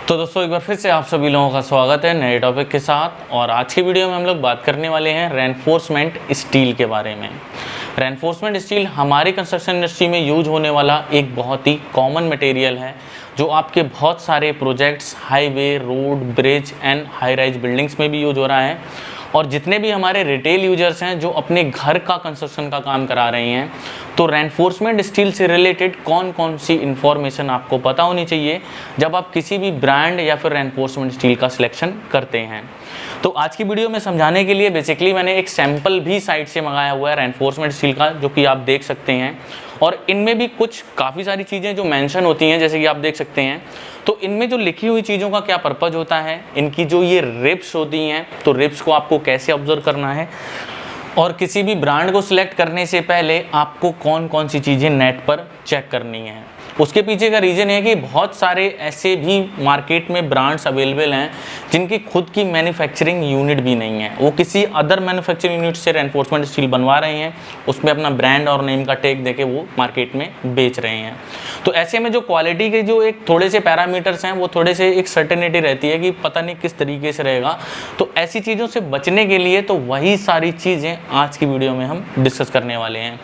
तो दोस्तों एक बार फिर से आप सभी लोगों का स्वागत है नए टॉपिक के साथ। और आज की वीडियो में हम लोग बात करने वाले हैं रेनफोर्समेंट स्टील के बारे में। रेनफोर्समेंट स्टील हमारी कंस्ट्रक्शन इंडस्ट्री में यूज होने वाला एक बहुत ही कॉमन मटेरियल है जो आपके बहुत सारे projects, highway, road, bridge and high rise buildings में भी यूज हो रहा है। और जितने भी हमारे रिटेल यूजर्स हैं जो अपने घर का कंस्ट्रक्शन का काम करा रहे हैं, तो रेनफोर्समेंट स्टील से रिलेटेड कौन कौन सी इन्फॉर्मेशन आपको पता होनी चाहिए जब आप किसी भी ब्रांड या फिर रेनफोर्समेंट स्टील का सिलेक्शन करते हैं। तो आज की वीडियो में समझाने के लिए बेसिकली मैंने एक सैंपल भी साइट से मंगाया हुआ है रेनफोर्समेंट स्टील का, जो कि आप देख सकते हैं। और इनमें भी कुछ काफ़ी सारी चीज़ें जो मेंशन होती हैं, जैसे कि आप देख सकते हैं। तो इनमें जो लिखी हुई चीज़ों का क्या पर्पज़ होता है, इनकी जो ये रिब्स होती हैं, तो रिब्स को आपको कैसे ऑब्जर्व करना है, और किसी भी ब्रांड को सिलेक्ट करने से पहले आपको कौन कौन सी चीज़ें नेट पर चेक करनी है। उसके पीछे का रीज़न है कि बहुत सारे ऐसे भी मार्केट में ब्रांड्स अवेलेबल हैं जिनकी खुद की मैन्युफैक्चरिंग यूनिट भी नहीं है। वो किसी अदर मैन्युफैक्चरिंग यूनिट से रेनफोर्समेंट स्टील बनवा रहे हैं, उसमें अपना ब्रांड और नेम का टैग देके वो मार्केट में बेच रहे हैं। तो ऐसे में जो क्वालिटी के जो एक थोड़े से पैरामीटर्स हैं, वो थोड़े से एक सर्टेनिटी रहती है कि पता नहीं किस तरीके से रहेगा। तो ऐसी चीज़ों से बचने के लिए तो वही सारी चीज़ें आज की वीडियो में हम डिस्कस करने वाले हैं।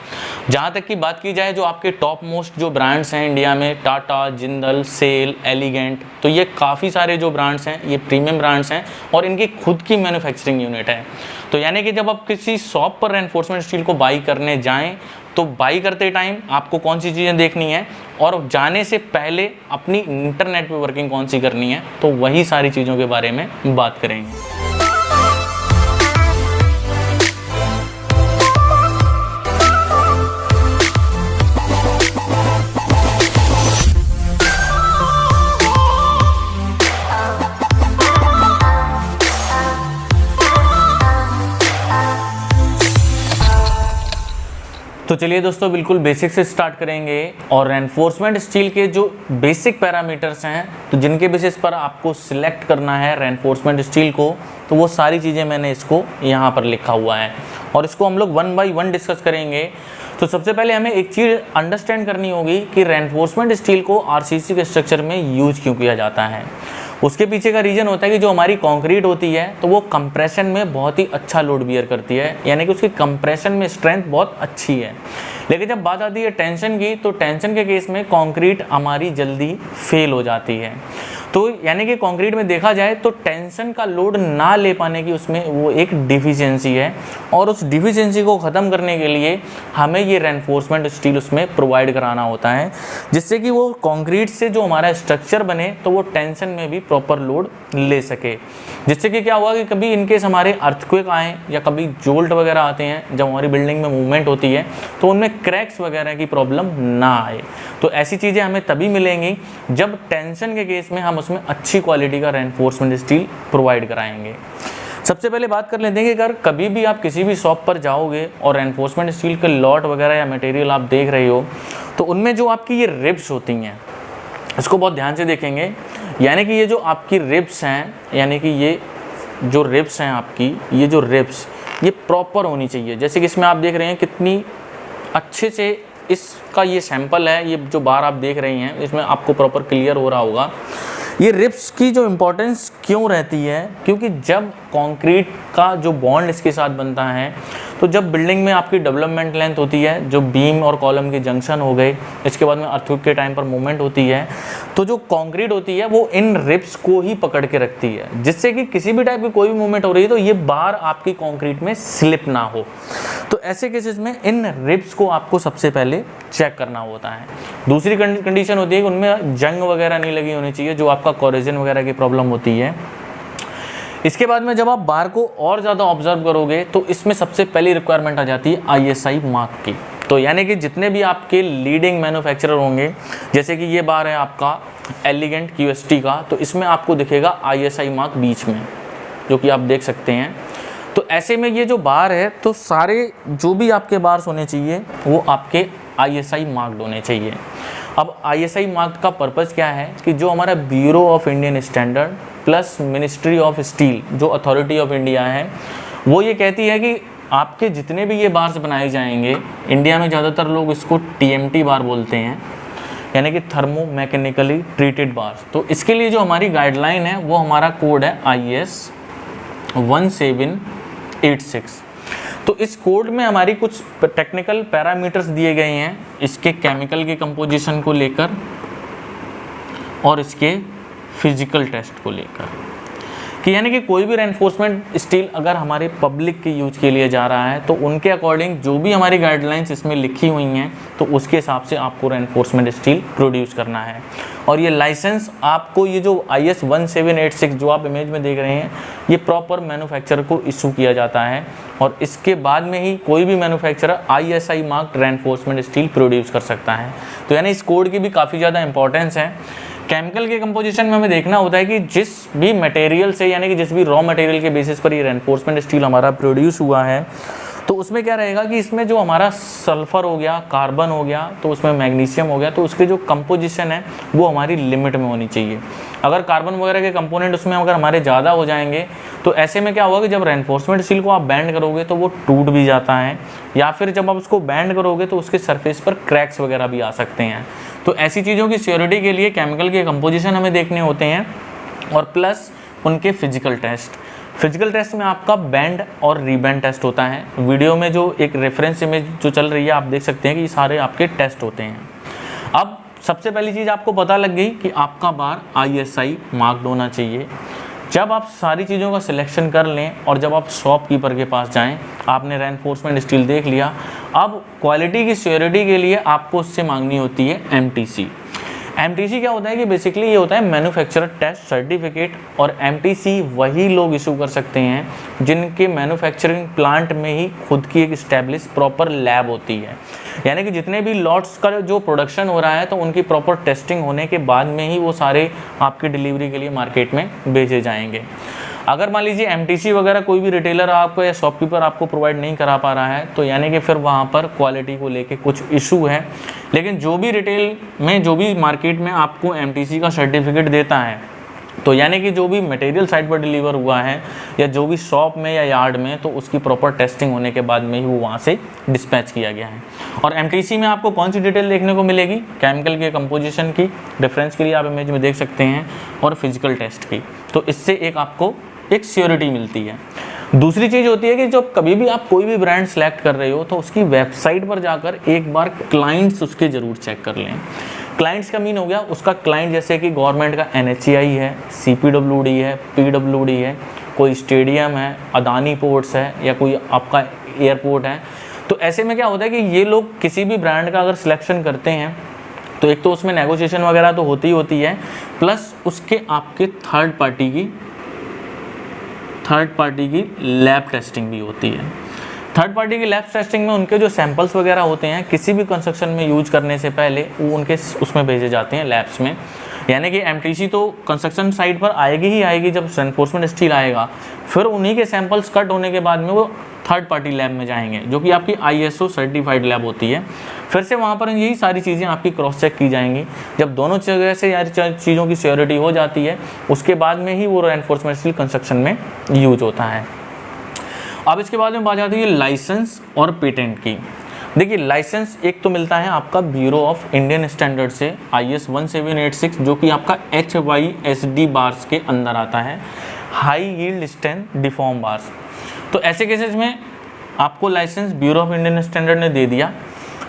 जहाँ तक की बात की जाए, जो आपके टॉप मोस्ट जो ब्रांड्स हैं इंडिया में, टाटा, जिंदल, सेल, एलिगेंट, तो ये काफ़ी सारे जो ब्रांड्स हैं ये प्रीमियम ब्रांड्स हैं और इनकी खुद की मैन्युफैक्चरिंग यूनिट है। तो यानी कि जब आप किसी शॉप पर रेनफोर्समेंट स्टील को बाई करने जाएं, तो बाई करते टाइम आपको कौन सी चीज़ें देखनी है और जाने से पहले अपनी इंटरनेट पे वर्किंग कौन सी करनी है, तो वही सारी चीज़ों के बारे में बात करेंगे। तो चलिए दोस्तों, बिल्कुल बेसिक से स्टार्ट करेंगे। और रेनफोर्समेंट स्टील के जो बेसिक पैरामीटर्स हैं, तो जिनके बेसिस पर आपको सिलेक्ट करना है रेनफोर्समेंट स्टील को, तो वो सारी चीज़ें मैंने इसको यहाँ पर लिखा हुआ है और इसको हम लोग 1 बाय 1 डिस्कस करेंगे। तो सबसे पहले हमें एक चीज़ अंडरस्टैंड करनी होगी कि रेनफोर्समेंट स्टील को आरसीसी के स्ट्रक्चर में यूज क्यों किया जाता है। उसके पीछे का रीज़न होता है कि जो हमारी कंक्रीट होती है, तो वो कंप्रेशन में बहुत ही अच्छा लोड बियर करती है, यानी कि उसकी कंप्रेशन में स्ट्रेंथ बहुत अच्छी है। लेकिन जब बात आती है टेंशन की, तो टेंशन के केस में कंक्रीट हमारी जल्दी फेल हो जाती है। तो यानी कि कंक्रीट में देखा जाए तो टेंशन का लोड ना ले पाने की उसमें वो एक डिफिशियंसी है, और उस डिफिशियंसी को ख़त्म करने के लिए हमें ये रेनफोर्समेंट स्टील उसमें प्रोवाइड कराना होता है, जिससे कि वो कंक्रीट से जो हमारा स्ट्रक्चर बने तो वो टेंशन में भी प्रॉपर लोड ले सके। जिससे कि क्या हुआ कि कभी इनकेस हमारे अर्थक्वेक आए या कभी जोल्ट वगैरह आते हैं, जब हमारी बिल्डिंग में मूवमेंट होती है, तो उनमें क्रैक्स वगैरह की प्रॉब्लम ना आए। तो ऐसी चीज़ें हमें तभी मिलेंगी जब टेंशन के केस में हम उसमें अच्छी क्वालिटी का रेनफोर्समेंट स्टील प्रोवाइड कराएंगे। सबसे पहले बात कर लेते हैं कि अगर कभी भी आप किसी भी शॉप पर जाओगे और रेनफोर्समेंट स्टील के लॉट वगैरह या मटेरियल आप देख रहे हो, तो उनमें जो आपकी ये रिब्स होती हैं, इसको बहुत ध्यान से देखेंगे। यानी कि ये जो आपकी रिब्स हैं, यानी कि ये जो रिब्स हैं आपकी, ये जो रिब्स ये प्रॉपर होनी चाहिए। जैसे कि इसमें आप देख रहे हैं कितनी अच्छे से इसका ये सैंपल है, ये जो बार आप देख रही हैं, इसमें आपको प्रॉपर क्लियर हो रहा होगा। ये रिब्स की जो इम्पोर्टेंस क्यों रहती है, क्योंकि जब कंक्रीट का जो बॉन्ड इसके साथ बनता है, तो जब बिल्डिंग में आपकी डेवलपमेंट लेंथ होती है, जो बीम और कॉलम के जंक्शन हो गए, इसके बाद में अर्थक्वेक के टाइम पर मूवमेंट होती है, तो जो कंक्रीट होती है वो इन रिब्स को ही पकड़ के रखती है, जिससे कि किसी भी टाइप की कोई भी मूवमेंट हो रही है तो ये बार आपकी कंक्रीट में स्लिप ना हो। तो ऐसे केसेस में इन रिब्स को आपको सबसे पहले चेक करना होता है। दूसरी कंडीशन होती है कि उनमें जंग वगैरह नहीं लगी होनी चाहिए, जो आपका कोरोजन वगैरह की प्रॉब्लम होती है। इसके बाद में जब आप बार को और ज़्यादा ऑब्जर्व करोगे, तो इसमें सबसे पहली रिक्वायरमेंट आ जाती है ISI मार्क की। तो यानी कि जितने भी आपके लीडिंग मैन्युफैक्चरर होंगे, जैसे कि ये बार है आपका एलिगेंट QST का, तो इसमें आपको दिखेगा ISI मार्क बीच में, जो कि आप देख सकते हैं। तो ऐसे में ये जो बार है, तो सारे जो भी आपके बार्स होने चाहिए वो आपके ISI मार्क्ड होने चाहिए। अब ISI मार्क का पर्पज़ क्या है कि जो हमारा bureau of Indian standard plus ministry of steel, जो अथॉरिटी ऑफ इंडिया है, वो ये कहती है कि आपके जितने भी ये बार्स बनाए जाएंगे, इंडिया में ज़्यादातर लोग इसको TMT बार बोलते हैं, यानी कि थर्मोमैकेनिकली ट्रीटेड बार्स। तो इसके लिए जो हमारी गाइडलाइन है वो हमारा कोड है IS 1786। तो इस कोड में हमारी कुछ टेक्निकल पैरामीटर्स दिए गए हैं इसके केमिकल की कंपोजिशन को लेकर और इसके फिजिकल टेस्ट को लेकर, कि यानी कि कोई भी रेनफोर्समेंट स्टील अगर हमारे पब्लिक के यूज के लिए जा रहा है तो उनके अकॉर्डिंग जो भी हमारी गाइडलाइंस इसमें लिखी हुई हैं तो उसके हिसाब से आपको रेनफोर्समेंट स्टील प्रोड्यूस करना है। और ये लाइसेंस आपको, ये जो IS 1786 जो आप इमेज में देख रहे हैं, ये प्रॉपर मैन्युफैक्चरर को इशू किया जाता है और इसके बाद में ही कोई भी manufacturer ISI marked reinforcement steel produce कर सकता है। तो यानी इस कोड की भी काफ़ी ज़्यादा इंपॉर्टेंस है। केमिकल के कंपोजिशन में हमें देखना होता है कि जिस भी मटेरियल से, यानी कि जिस भी रॉ मटेरियल के बेसिस पर ये रेनफोर्समेंट स्टील हमारा प्रोड्यूस हुआ है, तो उसमें क्या रहेगा कि इसमें जो हमारा सल्फर हो गया, कार्बन हो गया, तो उसमें मैग्नीशियम हो गया, तो उसकी जो कंपोजिशन है वो हमारी लिमिट में होनी चाहिए। अगर कार्बन वगैरह के कंपोनेंट उसमें अगर हमारे ज़्यादा हो जाएंगे तो ऐसे में क्या होगा कि जब रेनफोर्समेंट स्टील को आप बैंड करोगे तो वो टूट भी जाता है, या फिर जब आप उसको बैंड करोगे तो उसके सरफेस पर क्रैक्स वगैरह भी आ सकते हैं। तो ऐसी चीज़ों की सिक्योरिटी के लिए केमिकल के कंपोजिशन हमें देखने होते हैं और प्लस उनके फिजिकल टेस्ट। फिजिकल टेस्ट में आपका बैंड और रीबैंड टेस्ट होता है। वीडियो में जो एक रेफरेंस इमेज जो चल रही है आप देख सकते हैं कि ये सारे आपके टेस्ट होते हैं। अब सबसे पहली चीज़ आपको पता लग गई कि आपका बार ISI मार्क्ड होना चाहिए। जब आप सारी चीज़ों का सिलेक्शन कर लें और जब आप शॉपकीपर के पास जाएं, आपने रेनफोर्समेंट स्टील देख लिया, अब क्वालिटी की सिक्योरिटी के लिए आपको उससे मांगनी होती है MTC। MTC क्या होता है कि बेसिकली ये होता है मैन्युफैक्चरर टेस्ट सर्टिफिकेट, और MTC वही लोग इशू कर सकते हैं जिनके मैन्युफैक्चरिंग प्लांट में ही खुद की एक स्टैब्लिश प्रॉपर लैब होती है। यानी कि जितने भी लॉट्स का जो प्रोडक्शन हो रहा है तो उनकी प्रॉपर टेस्टिंग होने के बाद में ही वो सारे आपके डिलीवरी के लिए मार्केट में भेजे जाएंगे। अगर मान लीजिए MTC वगैरह कोई भी रिटेलर आपको या शॉपकीपर आपको प्रोवाइड नहीं करा पा रहा है तो यानी कि फिर वहाँ पर क्वालिटी को लेके कुछ इशू है। लेकिन जो भी रिटेल में, जो भी मार्केट में आपको MTC का सर्टिफिकेट देता है, तो यानी कि जो भी मटेरियल साइट पर डिलीवर हुआ है या जो भी शॉप में या यार्ड में, तो उसकी प्रॉपर टेस्टिंग होने के बाद में ही वो वहाँ से डिस्पैच किया गया है। और MTC में आपको कौन सी डिटेल देखने को मिलेगी? केमिकल के कंपोजिशन की, रेफरेंस के लिए आप इमेज में देख सकते हैं, और फिजिकल टेस्ट की। तो इससे एक आपको एक सिक्योरिटी मिलती है। दूसरी चीज़ होती है कि जब कभी भी आप कोई भी ब्रांड सेलेक्ट कर रहे हो तो उसकी वेबसाइट पर जाकर एक बार क्लाइंट्स उसके ज़रूर चेक कर लें। क्लाइंट्स का मीन हो गया उसका क्लाइंट, जैसे कि गवर्नमेंट का NHAI है, CPWD है, PWD है, कोई स्टेडियम है, अदानी पोर्ट्स है, या कोई आपका एयरपोर्ट है। तो ऐसे में क्या होता है कि ये लोग किसी भी ब्रांड का अगर सिलेक्शन करते हैं तो एक तो उसमें नेगोशिएशन वगैरह तो होती होती है, प्लस उसके आपके थर्ड पार्टी की लैब टेस्टिंग भी होती है। थर्ड पार्टी की लैब टेस्टिंग में उनके जो सैंपल्स वगैरह होते हैं किसी भी कंस्ट्रक्शन में यूज करने से पहले वो उनके उसमें भेजे जाते हैं लैब्स में। यानी कि MTC तो कंस्ट्रक्शन साइट पर आएगी ही आएगी जब रेनफोर्समेंट स्टील आएगा, फिर उन्हीं के सैंपल्स कट होने के बाद में वो थर्ड पार्टी लैब में जाएंगे जो कि आपकी ISO सर्टिफाइड लैब होती है। फिर से वहाँ पर यही सारी चीज़ें आपकी क्रॉस चेक की जाएंगी। जब दोनों जगह से यार चीज़ों की सिक्योरिटी हो जाती है उसके बाद में ही वो रेनफोर्समेंट स्टील कंस्ट्रक्शन में यूज होता है। अब इसके बाद में बात आती है लाइसेंस और पेटेंट की। देखिए लाइसेंस एक तो मिलता है आपका ब्यूरो ऑफ इंडियन स्टैंडर्ड से IS 1786 जो कि आपका HYSD बार्स के अंदर आता है, high yield strength deform bars. तो ऐसे केसेस में आपको license bureau of Indian standard ने दे दिया,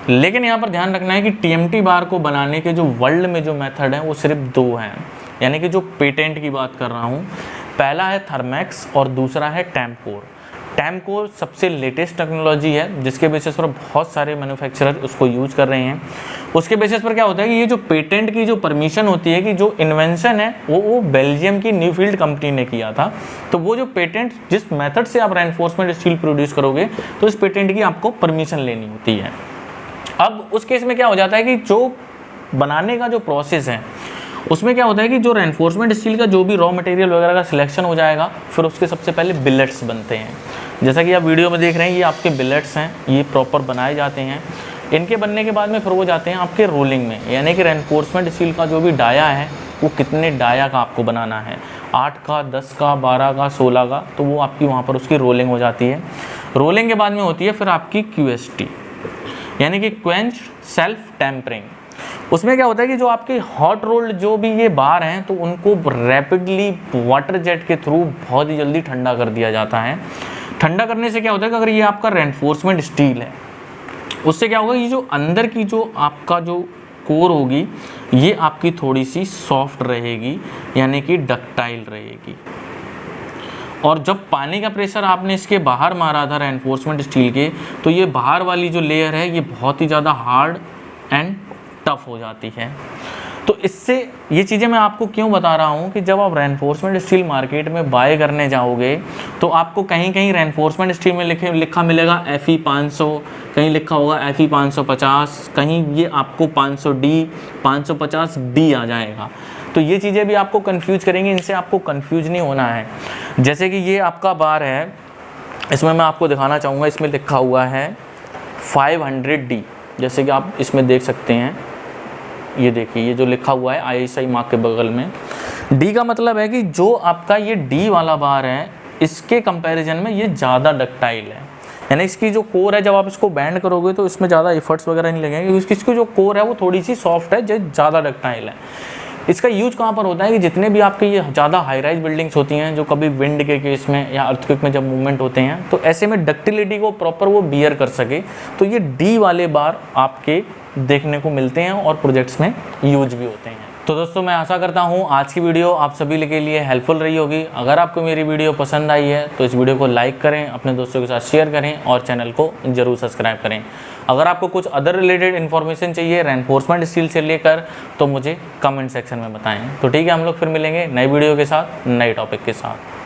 लेकिन यहाँ पर ध्यान रखना है कि TMT बार को बनाने के जो वर्ल्ड में जो मेथड है वो सिर्फ दो हैं। यानी कि जो पेटेंट की बात कर रहा हूँ, पहला है थर्मैक्स और दूसरा है टैमकोर। टैमकोर सबसे लेटेस्ट टेक्नोलॉजी है जिसके बेसिस पर बहुत सारे मैन्युफैक्चरर उसको यूज कर रहे हैं। उसके बेसिस पर क्या होता है कि ये जो पेटेंट की जो परमिशन होती है कि जो इन्वेंशन है वो बेल्जियम की न्यूफील्ड कंपनी ने किया था। तो वो जो पेटेंट, जिस मेथड से आप रेनफोर्समेंट स्टील प्रोड्यूस करोगे तो इस पेटेंट की आपको परमिशन लेनी होती है। अब उस केस में क्या हो जाता है कि जो बनाने का जो प्रोसेस है उसमें क्या होता है कि जो रेनफोर्समेंट स्टील का जो भी रॉ मटेरियल वगैरह का सिलेक्शन हो जाएगा, फिर उसके सबसे पहले बिलेट्स बनते हैं। जैसा कि आप वीडियो में देख रहे हैं ये आपके बिलेट्स हैं, ये प्रॉपर बनाए जाते हैं। इनके बनने के बाद में फिर वो जाते हैं आपके रोलिंग में, यानी कि रेनफोर्समेंट स्टील का जो भी डाया है वो कितने डाया का आपको बनाना है, 8 का, 10 का, 12 का, 16 का, तो वो आपकी वहाँ पर उसकी रोलिंग हो जाती है। रोलिंग के बाद में होती है फिर आपकी QST, यानी कि क्वेंच सेल्फ टेम्परिंग। उसमें क्या होता है कि जो आपके हॉट रोल्ड जो भी ये बार हैं तो उनको रैपिडली वाटर जेट के थ्रू बहुत ही जल्दी ठंडा कर दिया जाता है। ठंडा करने से क्या होता है कि अगर ये आपका रेनफोर्समेंट स्टील है, उससे क्या होगा, ये जो अंदर की जो आपका जो कोर होगी ये आपकी थोड़ी सी सॉफ्ट रहेगी, यानी कि डक्टाइल रहेगी। और जब पानी का प्रेशर आपने इसके बाहर मारा था रेनफोर्समेंट स्टील के, तो ये बाहर वाली जो लेयर है ये बहुत ही ज़्यादा हार्ड एंड टफ हो जाती है। तो इससे ये चीज़ें मैं आपको क्यों बता रहा हूँ कि जब आप रेनफोर्समेंट स्टील मार्केट में बाय करने जाओगे तो आपको कहीं कहीं रेनफोर्समेंट स्टील में लिखा मिलेगा FE 500, कहीं लिखा होगा FE 550, कहीं ये आपको 500D 550D आ जाएगा। तो ये चीज़ें भी आपको कंफ्यूज करेंगी, इनसे आपको कंफ्यूज नहीं होना है। जैसे कि ये आपका बार है, इसमें मैं आपको दिखाना चाहूँगा, इसमें लिखा हुआ है 500D, जैसे कि आप इसमें देख सकते हैं। ये देखिए, ये जो लिखा हुआ है ISI मार्क के बगल में, D का मतलब है कि जो आपका ये D वाला बार है इसके कंपैरिजन में ये ज़्यादा डक्टाइल है, यानी इसकी जो कोर है जब आप इसको बैंड करोगे तो इसमें ज़्यादा एफर्ट्स वगैरह नहीं लगेंगे, क्योंकि इसकी जो कोर है वो थोड़ी सी सॉफ्ट है, जो ज़्यादा डक्टाइल है। इसका यूज कहाँ पर होता है कि जितने भी आपके ये ज़्यादा हाई राइज बिल्डिंग्स होती हैं, जो कभी विंड के केस में या अर्थक्वेक में जब मूवमेंट होते हैं, तो ऐसे में डक्टिलिटी को प्रॉपर वो बियर कर सके, तो ये D वाले बार आपके देखने को मिलते हैं और प्रोजेक्ट्स में यूज भी होते हैं। तो दोस्तों, मैं आशा करता हूँ आज की वीडियो आप सभी के लिए हेल्पफुल रही होगी। अगर आपको मेरी वीडियो पसंद आई है तो इस वीडियो को लाइक करें, अपने दोस्तों के साथ शेयर करें और चैनल को जरूर सब्सक्राइब करें। अगर आपको कुछ अदर रिलेटेड इन्फॉर्मेशन चाहिए रेनफोर्समेंट स्टील से लेकर तो मुझे कमेंट सेक्शन में बताएं। तो ठीक है, हम लोग फिर मिलेंगे नई वीडियो के साथ, नए टॉपिक के साथ।